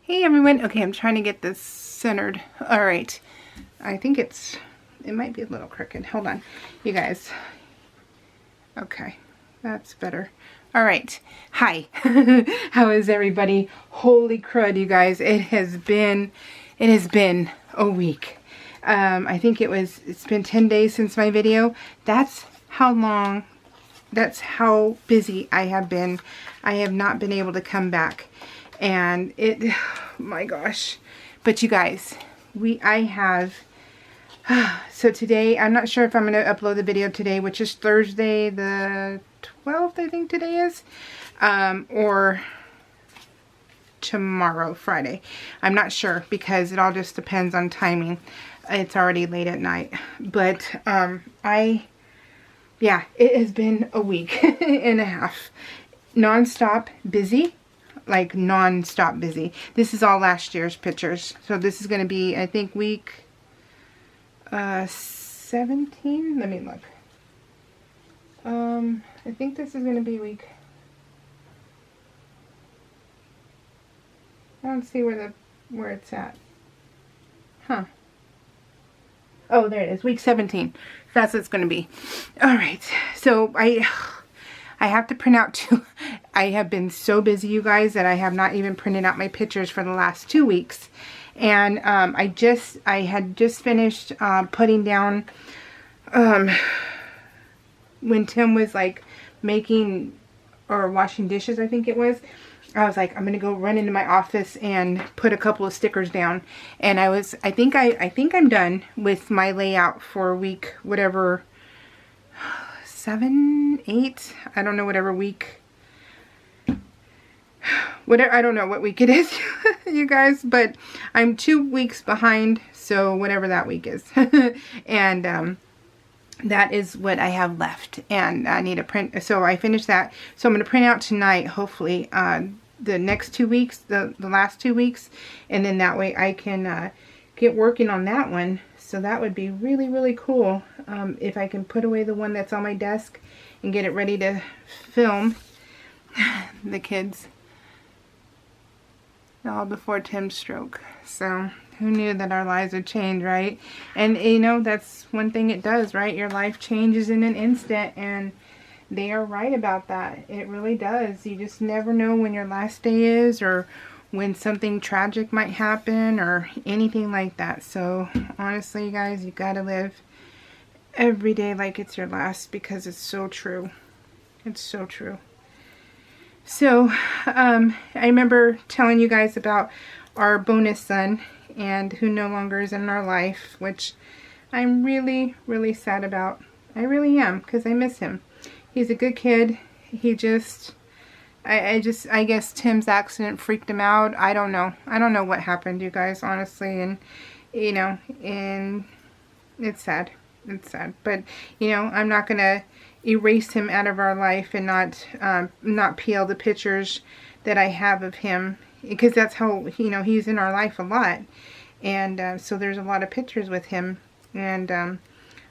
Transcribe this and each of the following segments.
Hey everyone. Okay, I'm trying to get this centered. All right. I think it might be a little crooked. Hold on, you guys. Okay, that's better. All right. Hi. How is everybody? Holy crud, you guys. It has been a week. I think it's been 10 days since my video. That's how busy I have been. I have not been able to come back. And my gosh. But you guys, so today, I'm not sure if I'm going to upload the video today, which is Thursday the 12th, I think today is, or tomorrow, Friday. I'm not sure because it all just depends on timing. It's already late at night. But, yeah, it has been a week and a half. Non-stop busy. Like non-stop busy. This is all last year's pictures. So this is going to be, I think, week 17. Let me look. I think this is going to be week. I don't see where it's at. Huh. Oh, there it is. Week 17. That's what it's going to be. All right. So I have to print out I have been so busy, you guys, that I have not even printed out my pictures for the last 2 weeks. And I had just finished putting down when Tim was like making or washing dishes, I think it was. I was like, I'm gonna go run into my office and put a couple of stickers down. And I think I'm done with my layout for week whatever. 7, 8, I don't know, whatever week, I don't know what week it is, you guys, but I'm 2 weeks behind, so whatever that week is. And that is what I have left, and I need to print, so I finished that, so I'm going to print out tonight, hopefully, the next 2 weeks, the last 2 weeks, and then that way I can get working on that one. So that would be really, really cool if I can put away the one that's on my desk and get it ready to film the kids all before Tim's stroke. So who knew that our lives would change, right? And you know, that's one thing it does, right? Your life changes in an instant, and they are right about that. It really does. You just never know when your last day is, or when something tragic might happen, or anything like that. So honestly, you guys, you gotta live every day like it's your last, because it's so true. It's so true. So I remember telling you guys about our bonus son, and who no longer is in our life, which I'm really, really sad about. I really am, because I miss him. He's a good kid. He just, I guess Tim's accident freaked him out. I don't know. I don't know what happened, you guys, honestly. And, you know, and it's sad. It's sad. But, you know, I'm not going to erase him out of our life and not peel the pictures that I have of him. Because that's how, you know, he's in our life a lot. And so there's a lot of pictures with him. And I'm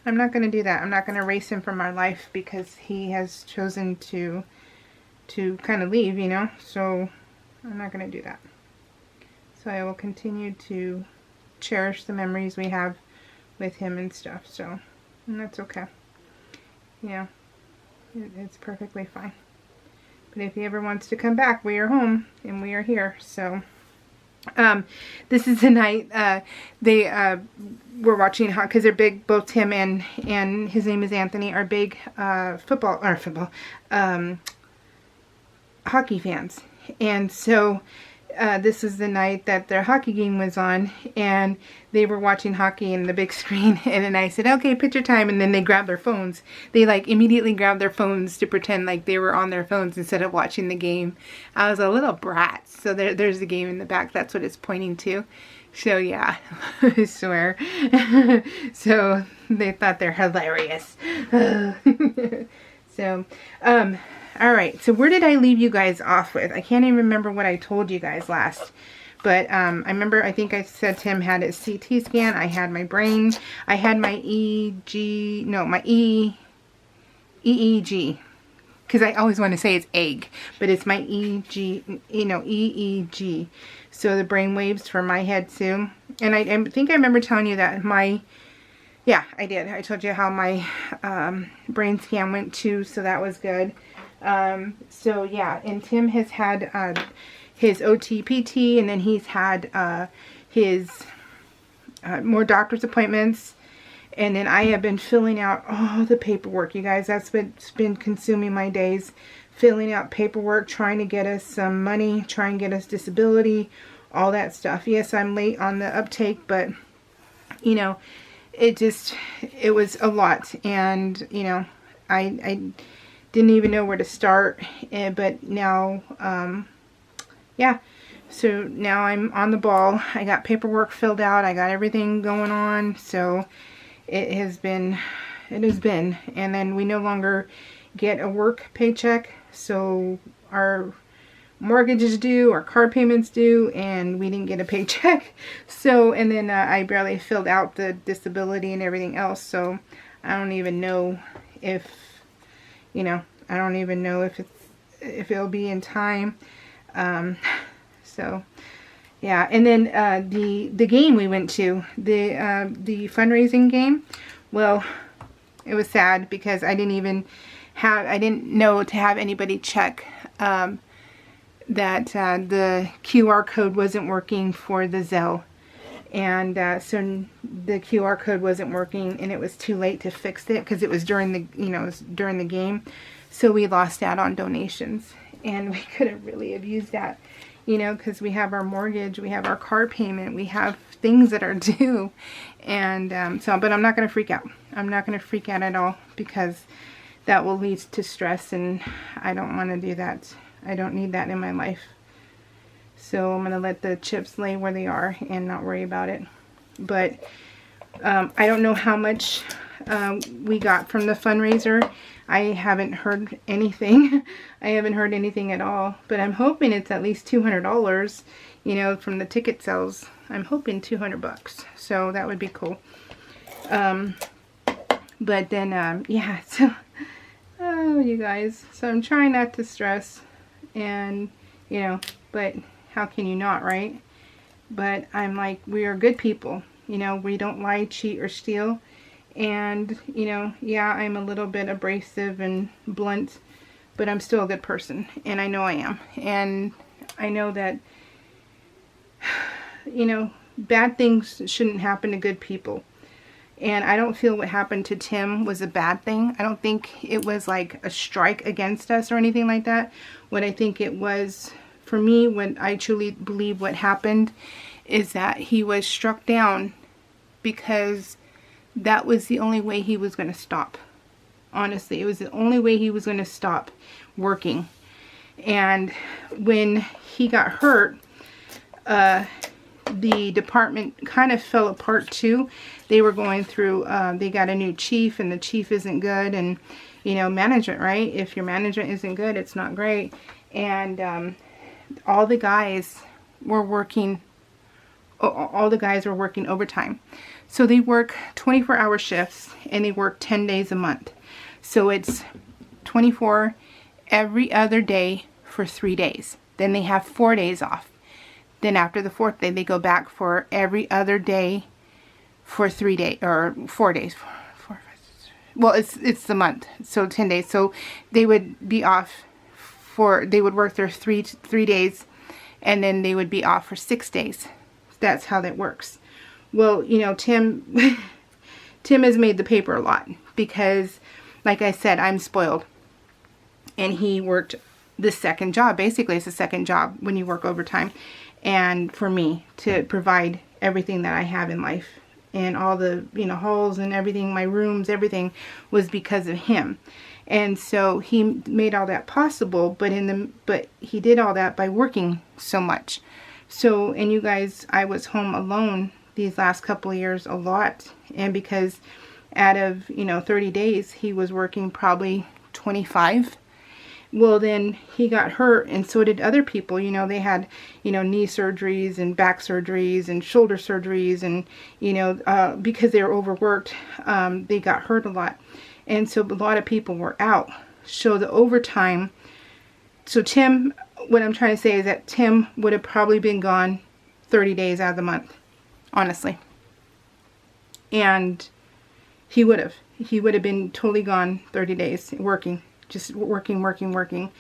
not going to do that. I'm not going to erase him from our life because he has chosen to kind of leave, you know, so I'm not going to do that. So I will continue to cherish the memories we have with him and stuff, so, and that's okay. Yeah, it's perfectly fine. But if he ever wants to come back, we are home, and we are here, so. This is the night, they were watching, because they're big, both Tim and his name is Anthony, are big, hockey fans. And so this is the night that their hockey game was on, and they were watching hockey in the big screen, and then I said, okay, picture time, and then they grabbed their phones. They like immediately grabbed their phones to pretend like they were on their phones instead of watching the game. I was a little brat. So there's the game in the back. That's what it's pointing to. So yeah, I swear. So they thought they're hilarious. So, alright, so where did I leave you guys off with? I can't even remember what I told you guys last. But I remember, I think I said Tim had his CT scan. I had my brain. I had my EEG. because I always want to say it's egg, but it's my EEG, EEG. So the brain waves for my head too. And I think I remember telling you that yeah, I did. I told you how my brain scan went too, so that was good. So yeah, and Tim has had his OT-PT, and then he's had his more doctor's appointments. And then I have been filling out all the paperwork, you guys. That's what's been consuming my days. Filling out paperwork, trying to get us some money, trying to get us disability, all that stuff. Yes, I'm late on the uptake, but, you know, it was a lot. And, you know, I didn't even know where to start. But now, yeah. So now I'm on the ball. I got paperwork filled out. I got everything going on. So it has been, and then we no longer get a work paycheck, so our mortgage is due, our car payments due, and we didn't get a paycheck. So, and then I barely filled out the disability and everything else, so I don't even know if, you know, I don't even know if it'll be in time. So yeah, and then the game we went to, the fundraising game, well, it was sad because I didn't know to have anybody check that the QR code wasn't working for the Zelle. And so the QR code wasn't working, and it was too late to fix it because it was during the, you know, it was during the game. So we lost out on donations, and we could have really have used that. You know, because we have our mortgage, we have our car payment, we have things that are due. And but I'm not going to freak out. I'm not going to freak out at all, because that will lead to stress, and I don't want to do that. I don't need that in my life. So I'm going to let the chips lay where they are and not worry about it. But I don't know how much we got from the fundraiser. I haven't heard anything. I haven't heard anything at all. But I'm hoping it's at least $200, you know, from the ticket sales. I'm hoping $200. So that would be cool. But then, yeah, so, oh, you guys. So I'm trying not to stress. And, you know, but how can you not, right? But I'm like, we are good people. You know, we don't lie, cheat, or steal. And, you know, yeah, I'm a little bit abrasive and blunt, but I'm still a good person. And I know I am. And I know that, you know, bad things shouldn't happen to good people. And I don't feel what happened to Tim was a bad thing. I don't think it was like a strike against us or anything like that. What I think it was, for me, when I truly believe what happened, is that he was struck down because that was the only way he was going to stop. Honestly, it was the only way he was going to stop working. And when he got hurt, the department kind of fell apart too. They were going through, they got a new chief, and the chief isn't good. And, you know, management, right? If your management isn't good, it's not great. And all the guys were working, overtime. So they work 24-hour shifts, and they work 10 days a month. So it's 24 every other day for 3 days. Then they have 4 days off. Then after the 4th day, they go back for every other day for 3 days, or 4 days. Well, it's the month, so 10 days. So they would be off they would work their three days, and then they would be off for 6 days. That's how that works. Well, you know, Tim has made the paper a lot because, like I said, I'm spoiled. And he worked the second job. Basically, it's the second job when you work overtime. And for me to provide everything that I have in life, and all the, you know, halls and everything, my rooms, everything was because of him. And so he made all that possible, but he did all that by working so much. So, and you guys, I was home alone these last couple of years a lot. And because out of, you know, 30 days, he was working probably 25. Well, then he got hurt, and so did other people. You know, they had, you know, knee surgeries and back surgeries and shoulder surgeries, and, you know, because they were overworked, they got hurt a lot. And so a lot of people were out. So the overtime, so Tim, what I'm trying to say is that Tim would have probably been gone 30 days out of the month, honestly. And he would have been totally gone 30 days working, just working.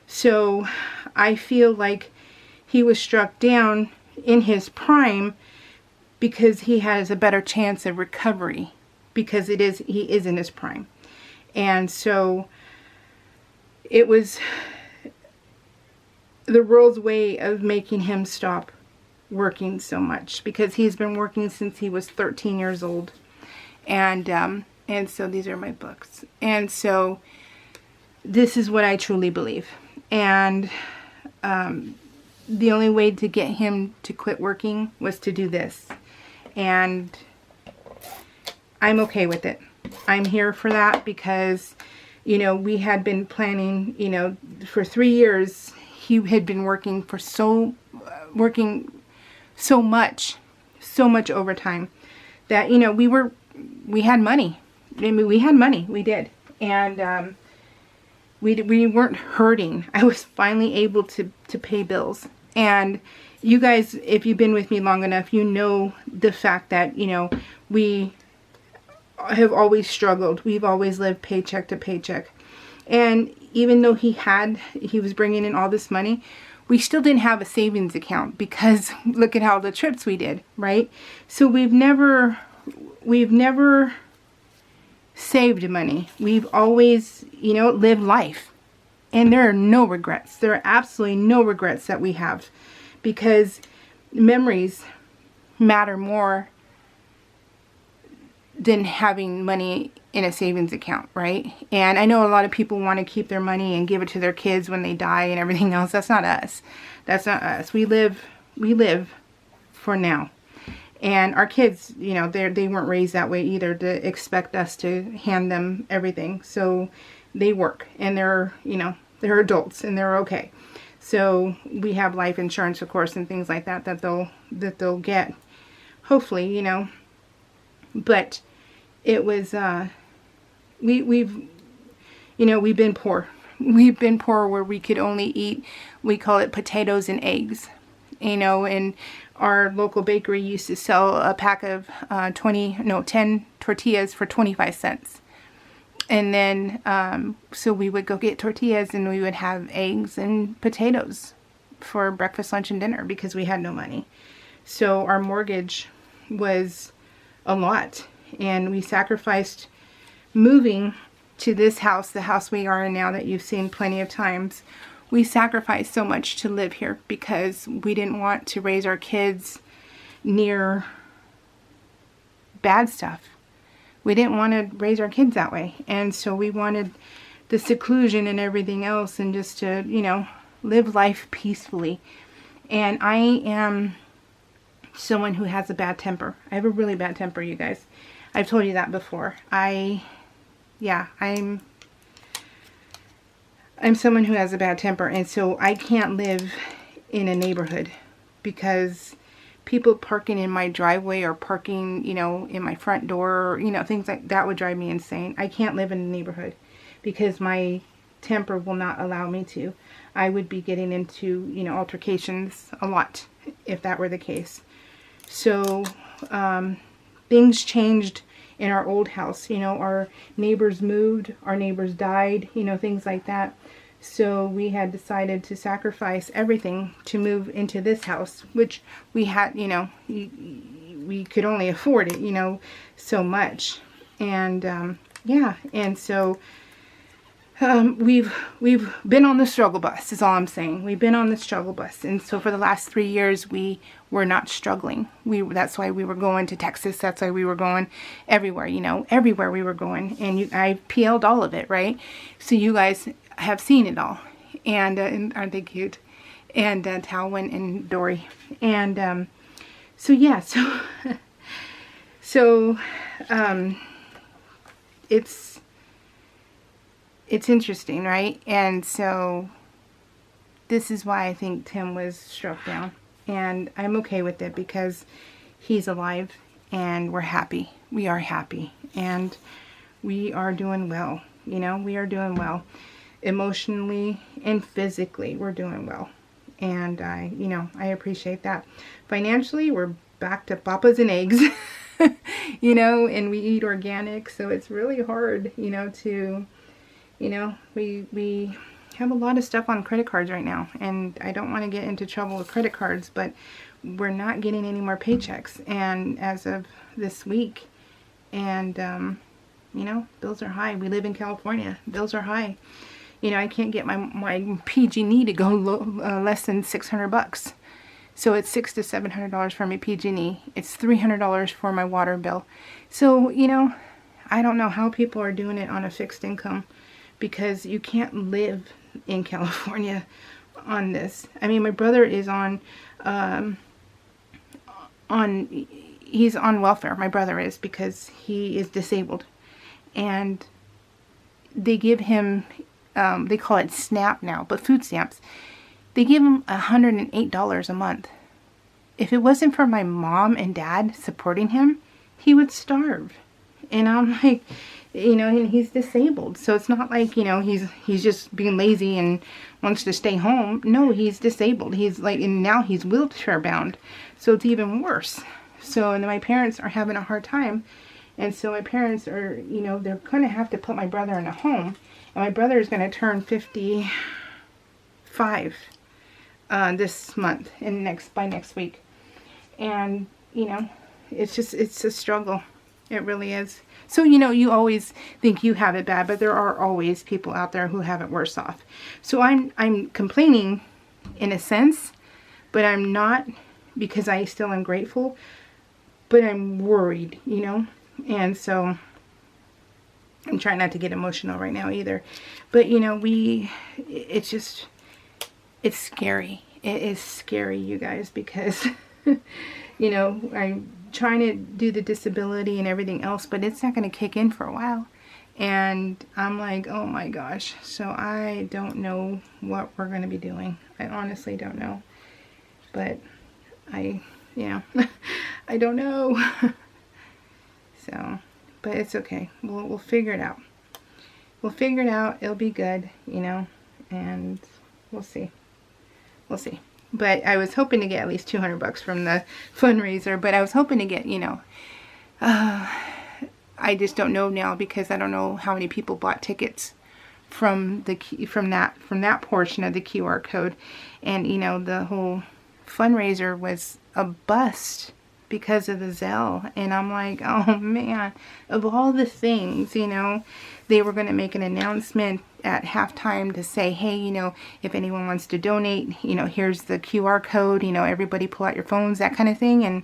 So I feel like he was struck down in his prime because he has a better chance of recovery, because he is in his prime. And so it was the world's way of making him stop working so much, because he's been working since he was 13 years old. And so these are my books. And so this is what I truly believe. And the only way to get him to quit working was to do this. And I'm okay with it. I'm here for that because, you know, we had been planning, you know, for 3 years. He had been working so much overtime that, you know, we had money. I mean, we had money. We did. And we weren't hurting. I was finally able to pay bills. And you guys, if you've been with me long enough, you know the fact that, you know, we have always struggled. We've always lived paycheck to paycheck. And even though he was bringing in all this money, we still didn't have a savings account, because look at how the trips we did, right? So we've never saved money. We've always, you know, lived life. And there are no regrets. There are absolutely no regrets that we have, because memories matter more than having money in a savings account, right? And I know a lot of people want to keep their money and give it to their kids when they die and everything else. That's not us. That's not us. We live for now. And our kids, you know, they weren't raised that way either, to expect us to hand them everything. So they work, and they're adults, and they're okay. So we have life insurance, of course, and things like that they'll get, hopefully, you know. But it was we've been poor. We've been poor where we could only eat, we call it potatoes and eggs, you know. And our local bakery used to sell a pack of 10 tortillas for 25 cents. And then, so we would go get tortillas, and we would have eggs and potatoes for breakfast, lunch, and dinner, because we had no money. So our mortgage was a lot, and we sacrificed moving to this house, the house we are in now that you've seen plenty of times. We sacrificed so much to live here because we didn't want to raise our kids near bad stuff. We didn't want to raise our kids that way. And so we wanted the seclusion and everything else, and just to, you know, live life peacefully. And I am someone who has a bad temper. I have a really bad temper, you guys. I've told you that before. I'm someone who has a bad temper, and so I can't live in a neighborhood, because people parking in my driveway or parking, you know, in my front door, you know, things like that would drive me insane. I can't live in a neighborhood because my temper will not allow me to. I would be getting into, you know, altercations a lot if that were the case. So things changed in our old house. You know, our neighbors moved, our neighbors died, you know, things like that. So we had decided to sacrifice everything to move into this house, which we had, you know, we could only afford it, you know, so much. And yeah, and so we've been on the struggle bus, is all I'm saying. We've been on the struggle bus. And so for the last 3 years, we were not struggling. That's why we were going to Texas. That's why we were going everywhere, you know, everywhere we were going. And I PL'd all of it, right? So you guys have seen it all. And aren't they cute? And Talwin and Dory. And so yeah, so it's interesting, right? And so this is why I think Tim was struck down. And I'm okay with it because he's alive and we're happy. We are happy and we are doing well. You know, we are doing well. Emotionally and physically, we're doing well. And you know, I appreciate that. Financially, we're back to papas and eggs, you know, and we eat organic. So it's really hard, you know, to, you know, we have a lot of stuff on credit cards right now. And I don't want to get into trouble with credit cards, but we're not getting any more paychecks. And as of this week, and, you know, bills are high. We live in California. Bills are high. You know, I can't get my PG&E to go less than $600. So it's $600 to $700 for my PG&E. It's $300 for my water bill. So, you know, I don't know how people are doing it on a fixed income, because you can't live in California on this. I mean, my brother is he's on welfare. My brother is, because he is disabled, and they give him, they call it SNAP now, but food stamps. They give him $108 a month. If it wasn't for my mom and dad supporting him, he would starve. And I'm like, you know, and he's disabled. So it's not like, you know, he's just being lazy and wants to stay home. No, he's disabled. He's like, and now he's wheelchair bound. So it's even worse. So, and my parents are having a hard time. And so my parents are, you know, they're going to have to put my brother in a home. And my brother is going to turn 55 this month and by next week. And, you know, it's a struggle. It really is. So, you know, you always think you have it bad, but there are always people out there who have it worse off. So I'm complaining in a sense, but I'm not, because I still am grateful, but I'm worried, you know. And so I'm trying not to get emotional right now either. But, you know, it's scary. It is scary, you guys, because, you know, I'm trying to do the disability and everything else, but it's not going to kick in for a while. And I'm like, oh my gosh. So I don't know what we're going to be doing. I honestly don't know. But yeah, I don't know. So, but it's okay. We'll figure it out. We'll figure it out. It'll be good, you know, and we'll see. We'll see. But I was hoping to get at least $200 from the fundraiser, but I was hoping to get, you know, I just don't know now, because I don't know how many people bought tickets from that portion of the QR code. And, you know, the whole fundraiser was a bust because of the Zelle. And I'm like, oh man, of all the things, you know, they were going to make an announcement at halftime to say, hey, you know, if anyone wants to donate, you know, here's the QR code, you know, everybody pull out your phones, that kind of thing. And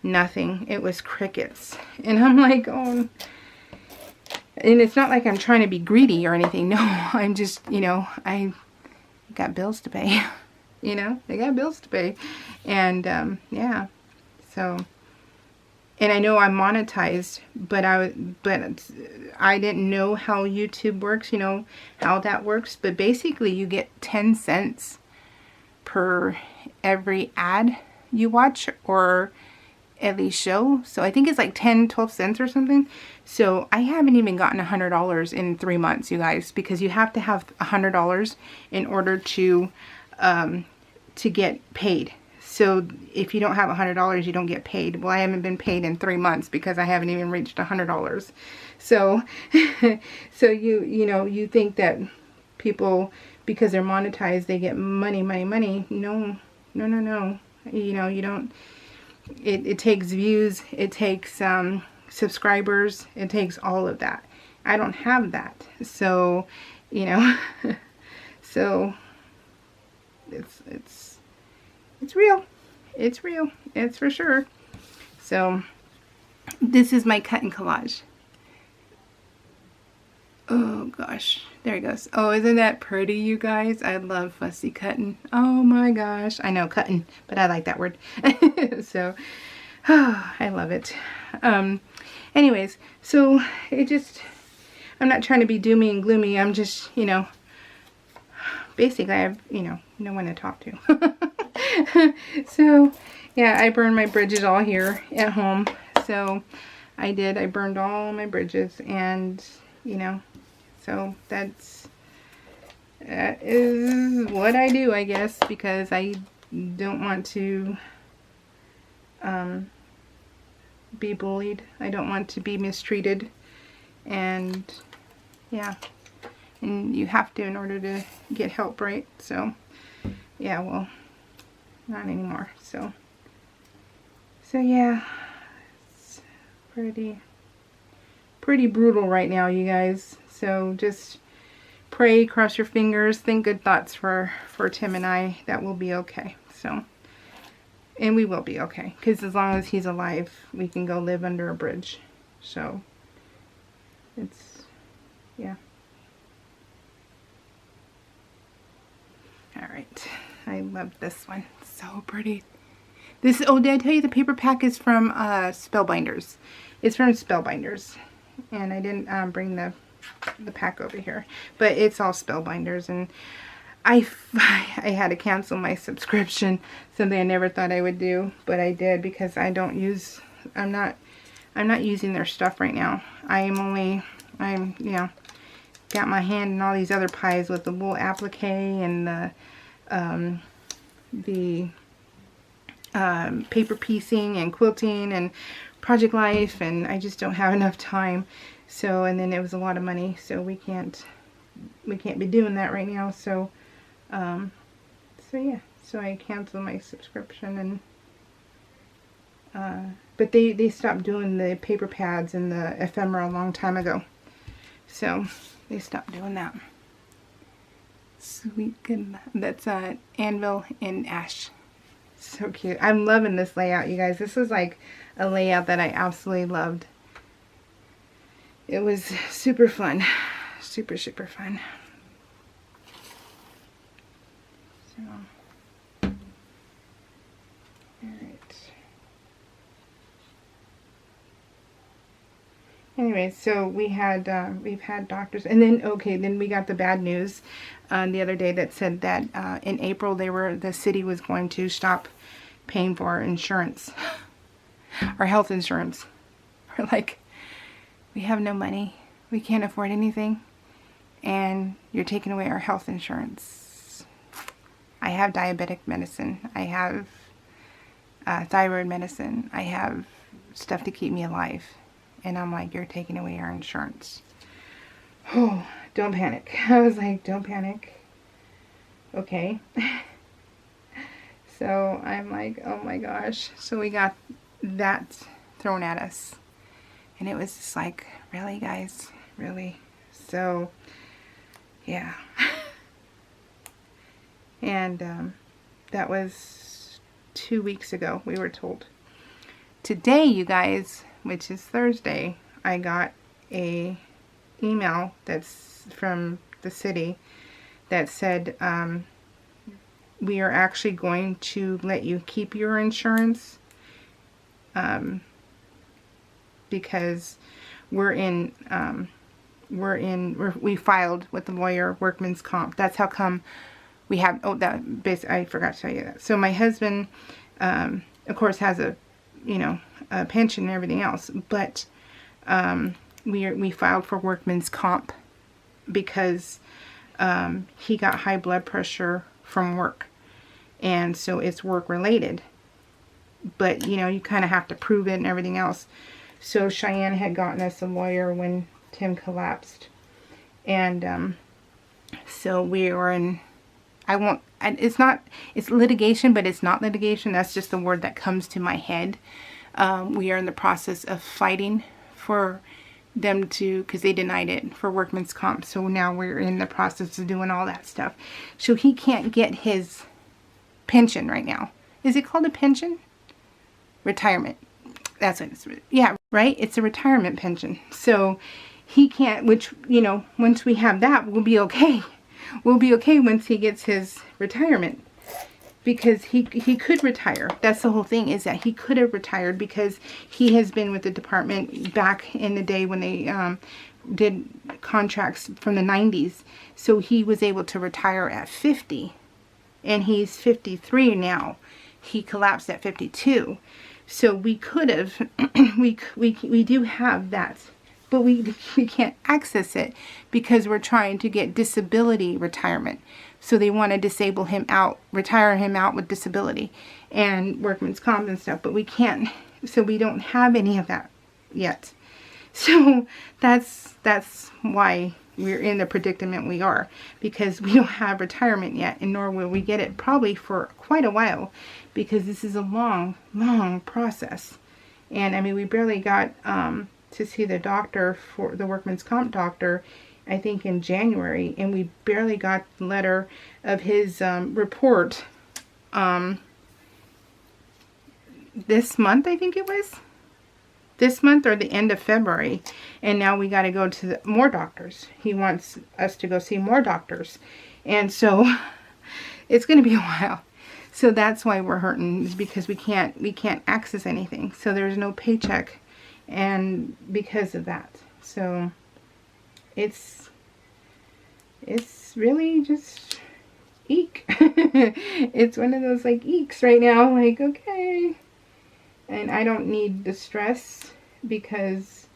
nothing. It was crickets. And I'm like, oh. And it's not like I'm trying to be greedy or anything. No, I'm just, you know, I got bills to pay. You know, I got bills to pay. And, yeah. So, and I know I'm monetized, but I didn't know how YouTube works, you know, how that works. But basically you get 10 cents per every ad you watch, or at least show. So I think it's like 10, 12 cents or something. So I haven't even gotten $100 in 3 months, you guys, because you have to have $100 in order to get paid. So if you don't have $100, you don't get paid. Well, I haven't been paid in 3 months because I haven't even reached $100. So, so you know, you think that people, because they're monetized, they get money. No. You know, you don't. It takes views. It takes subscribers. It takes all of that. I don't have that. So, you know, so it's real. It's real. It's for sure. So this is my cut and collage. Oh gosh, there it goes. Oh, isn't that pretty, you guys? I love fussy cutting. Oh my gosh. I know cutting, but I like that word. So, oh, I love it. Anyways, so I'm not trying to be doomy and gloomy. I'm just, you know, basically I have, you know, no one to talk to. So, yeah, I burned my bridges all here at home. So, I burned all my bridges, and, you know, So that is what I do, I guess, because I don't want to be bullied. I don't want to be mistreated. And yeah, and you have to in order to get help, right? So yeah, well, not anymore. So yeah, it's pretty brutal right now, you guys. So just pray, cross your fingers, think good thoughts for Tim and I, that we'll be okay. So, and we will be okay, because as long as he's alive, we can go live under a bridge. So it's, yeah. All right, I love this one. So pretty. This, oh, did I tell you the paper pack is from Spellbinders? It's from Spellbinders, and I didn't bring the pack over here, but it's all Spellbinders. And I had to cancel my subscription, something I never thought I would do, but I did, because I don't use, I'm not using their stuff right now. I'm you know, got my hand in all these other pies with the wool applique and the paper piecing and quilting and Project Life, and I just don't have enough time. So, and then it was a lot of money, so we can't be doing that right now. So so yeah, so I canceled my subscription. And but they stopped doing the paper pads and the ephemera a long time ago, so they stopped doing that. Sweet, good. That's Anvil and Ash. So cute. I'm loving this layout, you guys. This is like a layout that I absolutely loved. It was super fun. Super fun. So, alright. Anyway, so we've had doctors, and then, okay, then we got the bad news the other day that said that in April the city was going to stop paying for our insurance, our health insurance. We're like, we have no money, we can't afford anything, and you're taking away our health insurance. I have diabetic medicine, I have thyroid medicine, I have stuff to keep me alive, and I'm like, you're taking away our insurance. Oh, don't panic. I was like, don't panic. Okay. So I'm like, oh my gosh. So we got that thrown at us. And it was just like, really, guys? Really? So, yeah. And that was 2 weeks ago, we were told. Today, you guys, which is Thursday, I got a email that's from the city that said, we are actually going to let you keep your insurance because we filed with the lawyer workman's comp. That's how come we have, oh, that basically, I forgot to tell you that. So my husband, of course, has a, you know, a pension and everything else, but we filed for workman's comp because he got high blood pressure from work, and so it's work related, but you know, you kind of have to prove it and everything else. So Cheyenne had gotten us a lawyer when Tim collapsed, and so we were in, it's litigation, but it's not litigation, that's just the word that comes to my head. We are in the process of fighting for them to, because they denied it, for workman's comp. So now we're in the process of doing all that stuff. So he can't get his pension right now. Is it called a pension? Retirement. That's what it's, yeah, right? It's a retirement pension. So he can't, which, you know, once we have that, we'll be okay. We'll be okay once he gets his retirement. Because he could retire. That's the whole thing, is that he could have retired because he has been with the department back in the day when they did contracts from the 90s. So he was able to retire at 50. And he's 53 now. He collapsed at 52. So we could have, we do have that but we can't access it because we're trying to get disability retirement. So they want to disable him out, retire him out with disability and workman's comp and stuff, but we can't. So we don't have any of that yet. So that's why we're in the predicament we are, because we don't have retirement yet, and nor will we get it probably for quite a while, because this is a long process. And I mean, we barely got to see the doctor, for the workman's comp doctor, I think in January, and we barely got the letter of his report this month, I think it was. This month or the end of February, and now we got to go to more doctors. He wants us to go see more doctors, and so it's going to be a while. So that's why we're hurting, is because we can't access anything. So there's no paycheck, and because of that, so it's really just eek. It's one of those like eeks right now. Like, okay. And I don't need the stress, because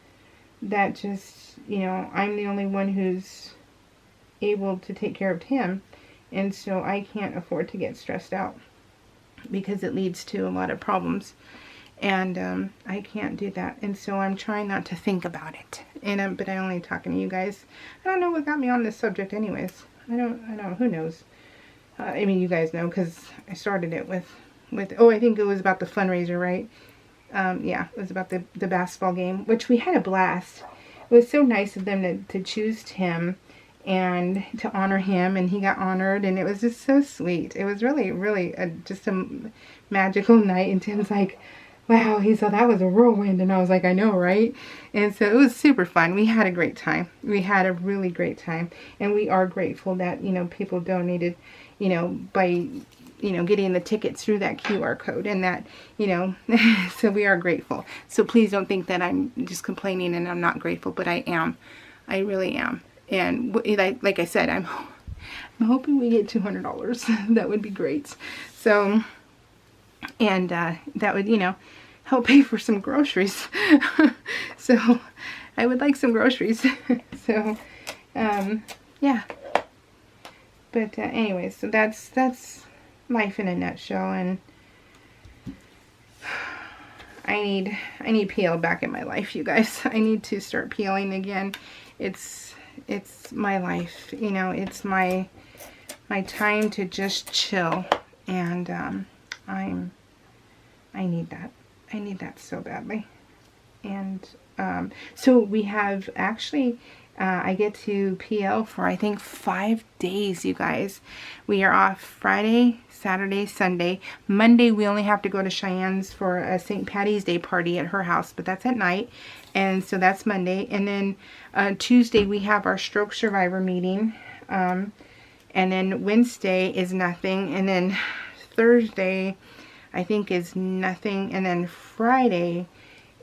that just, you know, I'm the only one who's able to take care of him. And so I can't afford to get stressed out, because it leads to a lot of problems. And I can't do that. And so I'm trying not to think about it. And but I'm only talking to you guys. I don't know what got me on this subject anyways. I don't, who knows? I mean, you guys know, because I started it with, oh, I think it was about the fundraiser, right? Yeah, it was about the basketball game, which we had a blast. It was so nice of them to choose him and to honor him, and he got honored, and it was just so sweet. It was really, really just a magical night, and Tim's like, wow, he said that was a whirlwind, and I was like, I know, right? And so it was super fun. We had a great time. We had a really great time, and we are grateful that, you know, people donated, you know, by, you know, getting the tickets through that QR code, and that, you know, so we are grateful. So please don't think that I'm just complaining and I'm not grateful, but I am. I really am. And like I said, I'm hoping we get $200. That would be great. So, and that would, you know, help pay for some groceries. So I would like some groceries. So, yeah. But anyways, so that's life in a nutshell, and I need PL back in my life, you guys. I need to start PLing again. It's my life, you know. It's my time to just chill, and I need that. I need that so badly. And so we have actually. I get to PL for, I think, 5 days, you guys. We are off Friday, Saturday, Sunday. Monday, we only have to go to Cheyenne's for a St. Patty's Day party at her house, but that's at night. And so that's Monday. And then Tuesday, we have our stroke survivor meeting. And then Wednesday is nothing. And then Thursday, I think, is nothing. And then Friday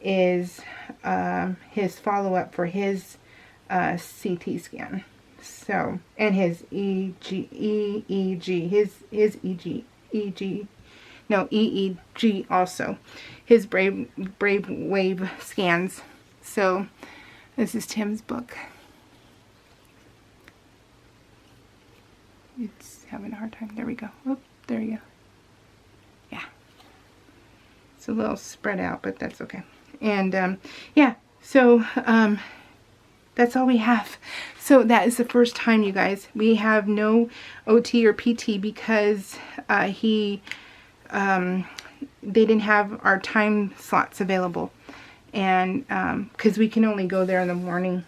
is his follow-up for his CT scan. So, and his EEG, his EEG also, his brave wave scans. So this is Tim's book. It's having a hard time. There we go. Oh, there you go. Yeah, it's a little spread out, but that's okay. And yeah, so that's all we have. So that is the first time, you guys. We have no OT or PT because they didn't have our time slots available. And because we can only go there in the morning.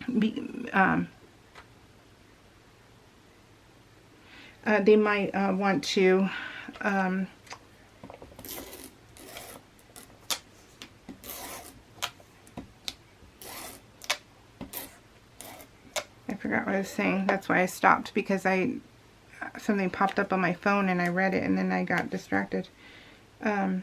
They might want to I forgot what I was saying. That's why I stopped, because something popped up on my phone and I read it and then I got distracted. They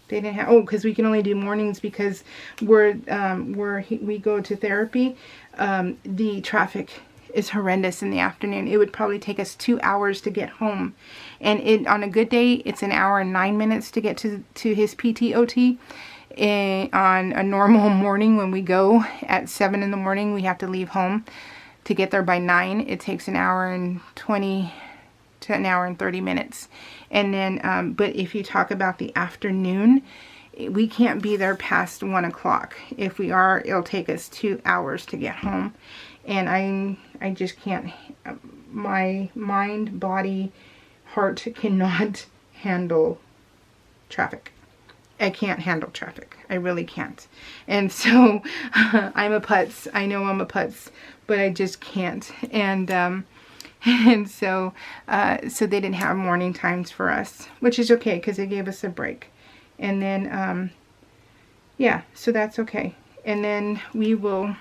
didn't have, because we can only do mornings because we go to therapy. The traffic is horrendous in the afternoon. It would probably take us 2 hours to get home. And on a good day, it's an hour and 9 minutes to get to his PTOT. On a normal morning, when we go at 7 in the morning, we have to leave home to get there by 9. It takes an hour and 20 to an hour and 30 minutes. And then, but if you talk about the afternoon, we can't be there past 1 o'clock. If we are, it'll take us 2 hours to get home. And I just can't, my mind, body, heart cannot handle traffic. I can't handle traffic. I really can't. And so I'm a putz. I know I'm a putz, but I just can't. And so they didn't have morning times for us, which is okay because they gave us a break. And then, yeah, so that's okay. And then we will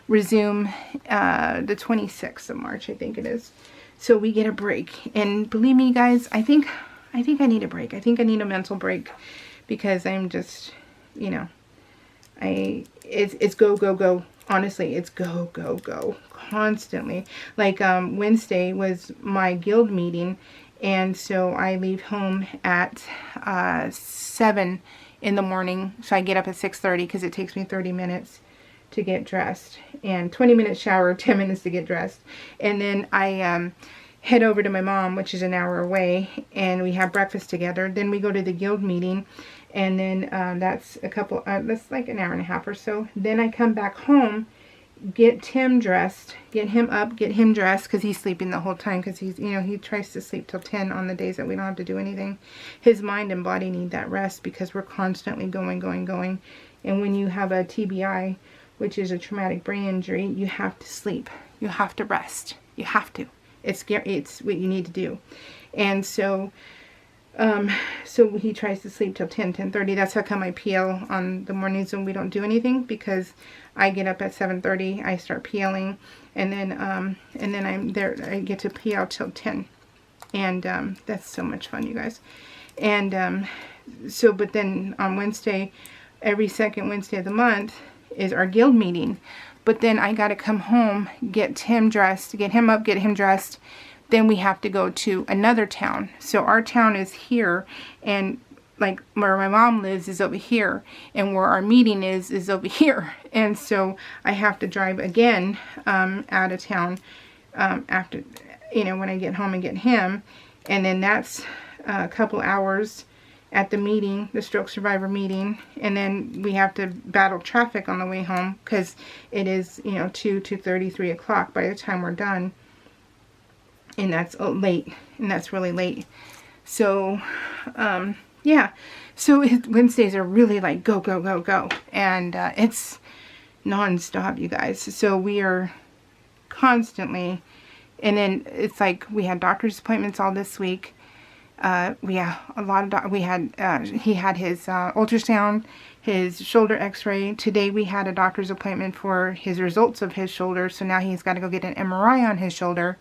resume the 26th of March, I think it is. So we get a break. And believe me, guys, I think I need a break. I think I need a mental break because I'm just, you know, it's go, go, go. Honestly, it's go, go, go constantly. Like Wednesday was my guild meeting, and so I leave home at 7 in the morning. So I get up at 6:30 because it takes me 30 minutes to get dressed, and 20 minutes shower, 10 minutes to get dressed. And then I head over to my mom, which is an hour away, and we have breakfast together. Then we go to the guild meeting, and then that's like an hour and a half or so. Then I come back home, get Tim dressed, get him up, get him dressed, because he's sleeping the whole time, because he's, you know, he tries to sleep till 10 on the days that we don't have to do anything. His mind and body need that rest because we're constantly going, going, going. And when you have a TBI, which is a traumatic brain injury, you have to sleep. You have to rest. You have to. It's what you need to do. And so so he tries to sleep till 10:30. That's how come I PL on the mornings when we don't do anything, because I get up at 7:30, I start PLing, and then I'm there, I get to PL till 10. And that's so much fun, you guys. And so, but then on Wednesday, every second Wednesday of the month is our guild meeting. But then I got to come home, get Tim dressed, get him up, get him dressed. Then we have to go to another town. So our town is here, and like where my mom lives is over here, and where our meeting is over here. And so I have to drive again out of town after, you know, when I get home and get him. And then that's a couple hours at the meeting, the stroke survivor meeting, and then we have to battle traffic on the way home because it is, you know, 2:30, 3 o'clock by the time we're done, and that's late, and that's really late. So yeah, so Wednesdays are really like go, go, go, go, and it's non-stop, you guys. So we are constantly, and then it's like we had doctor's appointments all this week. We had a lot of he had his ultrasound, his shoulder x-ray. Today we had a doctor's appointment for his results of his shoulder, so now he's got to go get an MRI on his shoulder.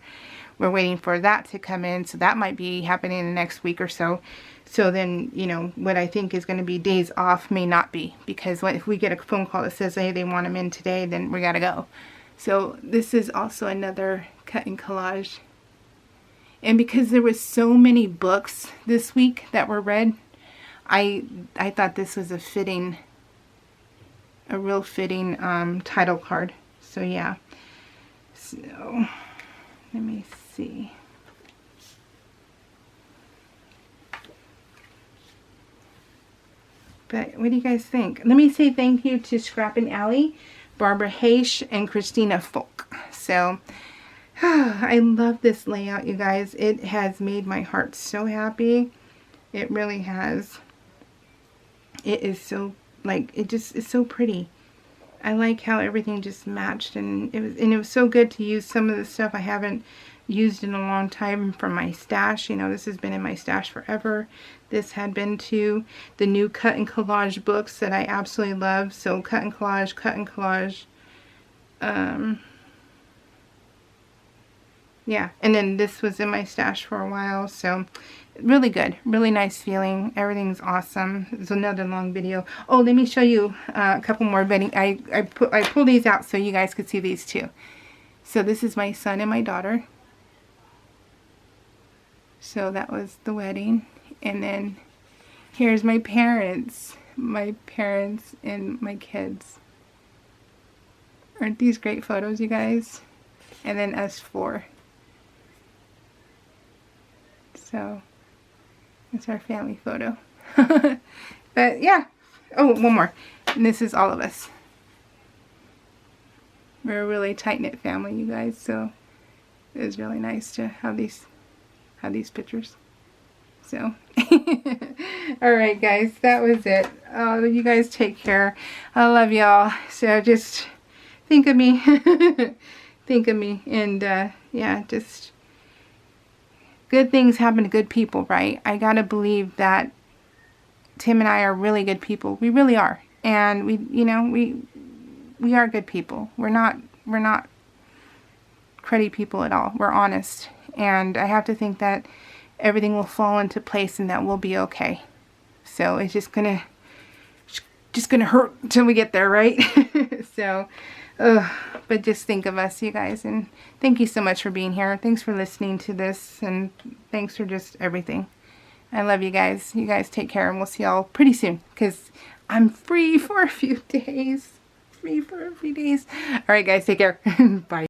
We're waiting for that to come in, so that might be happening in the next week or so. So then, you know, what I think is going to be days off may not be, because if we get a phone call that says, hey, they want him in today, then we got to go. So this is also another cut and collage. And because there was so many books this week that were read, I thought this was a real fitting title card. So yeah. So let me see. But what do you guys think? Let me say thank you to Scrappin' Alley, Barbara Haish, and Christina Folk. So I love this layout, you guys. It has made my heart so happy. It really has. It is so, like, it's so pretty. I like how everything just matched, and it was so good to use some of the stuff I haven't used in a long time from my stash. You know, this has been in my stash forever. This had been to the new cut and collage books that I absolutely love. So cut and collage, yeah, and then this was in my stash for a while, so really good, really nice feeling. Everything's awesome. It's another long video. Oh, let me show you a couple more wedding. I pulled these out so you guys could see these too. So this is my son and my daughter. So that was the wedding, and then here's my parents and my kids. Aren't these great photos, you guys? And then us four. So it's our family photo. But yeah. Oh, one more. And this is all of us. We're a really tight-knit family, you guys. So it was really nice to have these pictures. So alright guys, that was it. You guys take care. I love y'all. So just think of me. Think of me. And yeah, just good things happen to good people, right? I gotta believe that Tim and I are really good people. We really are. And we are good people. We're not cruddy people at all. We're honest. And I have to think that everything will fall into place and that we'll be okay. So it's just gonna hurt until we get there, right? So but just think of us, you guys, and thank you so much for being here. Thanks for listening to this, and thanks for just everything. I love you guys. You guys take care, and we'll see y'all pretty soon, because I'm free for a few days. Alright guys, take care. Bye.